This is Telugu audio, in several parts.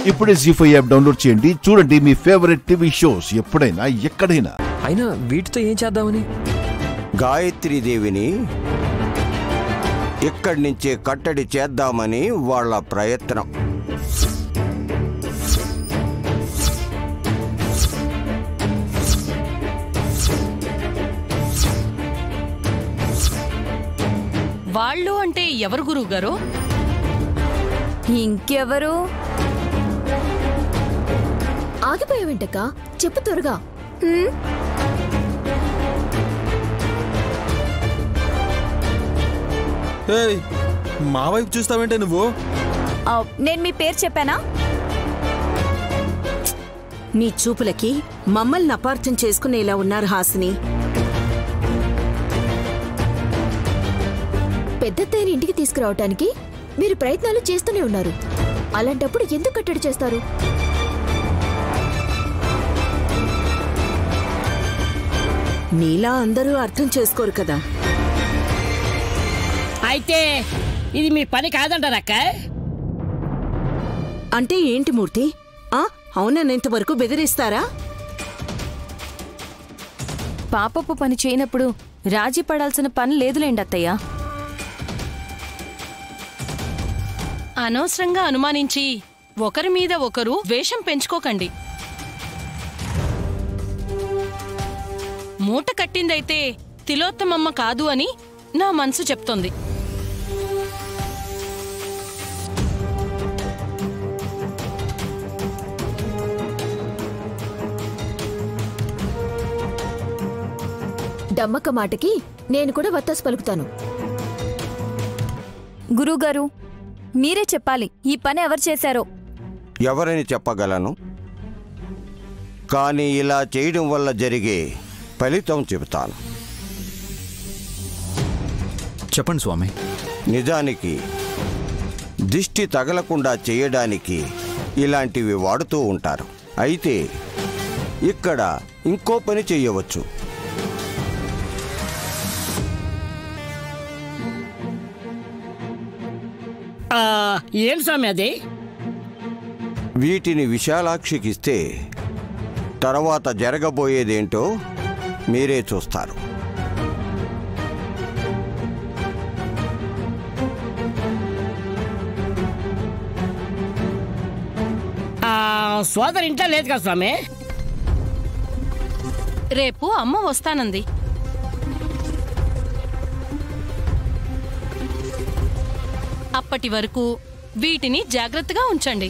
ఇప్పుడే జీ5 యాప్ డౌన్లోడ్ చేయండి. చూడండి మీ ఫేవరెట్ టీవీ షోస్ ఎప్పుడైనా ఎక్కడైనా. అయినా వీటితో ఏం చేద్దామని? గాయత్రీదేవిని ఇక్కడి నుంచే కట్టడి చేద్దామని వాళ్ళ ప్రయత్నం. వాళ్ళు అంటే ఎవరు గురువు గారు? ఇంకెవరు? ఆగిపోయావేంటక్క, చెప్పు త్వరగా. మా వైపు చూస్తావేంటే నువ్వు? నేను మీ పేరు చెప్పానా? నీ చూపులకి మమ్మల్ని అపార్థం చేసుకునేలా ఉన్నారు హాసిని. పెద్దత్తయ్యని ఇంటికి తీసుకురావటానికి మీరు ప్రయత్నాలు చేస్తూనే ఉన్నారు. అలాంటప్పుడు ఎందుకు కట్టడి చేస్తారు? నీలా అందరూ అర్థం చేసుకోరు కదా. అయితే ఇది మీ పని కాదంటారక్క? అంటే ఏంటి మూర్తి? అవునన్నంతవరకు బెదిరిస్తారా? పాపపు పని చేయనప్పుడు రాజీ పడాల్సిన పని లేదులేండి అత్తయ్య. అనవసరంగా అనుమానించి ఒకరి మీద ఒకరు ద్వేషం పెంచుకోకండి. మూట కట్టిందైతే తిలోత్తమమ్మ కాదు అని నా మనసు చెప్తోంది. డమ్మక్క మాటకి నేను కూడా వత్తాసు పలుకుతాను. గురువుగారు, మీరే చెప్పాలి ఈ పని ఎవరు చేశారో. ఎవరని చెప్పగలను, కానీ ఇలా చేయడం వల్ల జరిగే ఫలితం చెబుతాను. చెప్పండి స్వామి. నిజానికి దిష్టి తగలకుండా చేయడానికి ఇలాంటివి వాడుతూ ఉంటారు. అయితే ఇక్కడ ఇంకో పని చేయవచ్చు. ఏం స్వామి అది? వీటిని విశాలాక్షికిస్తే తర్వాత జరగబోయేదేంటో మీరే చూస్తారు. సోదరు ఇంట్లో లేదు కదా స్వామి? రేపు అమ్మ వస్తానంది. అప్పటి వరకు వీటిని జాగ్రత్తగా ఉంచండి.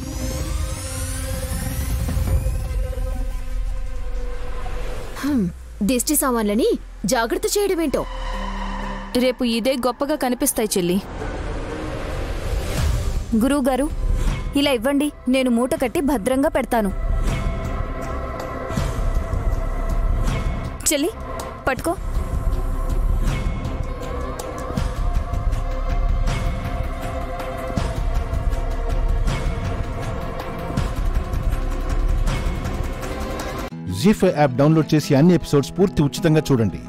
దిష్టి సామాన్లని జాగ్రత్త చేయడమేంటో. రేపు ఇదే గొప్పగా కనిపిస్తాయి చెల్లి. గురువుగారు, ఇలా ఇవ్వండి, నేను మూట కట్టి భద్రంగా పెడతాను. చెల్లి పట్టుకో. జీ5 యాప్ డౌన్లోడ్ చేసి అన్ని ఎపిసోడ్స్ పూర్తి ఉచితంగా చూడండి.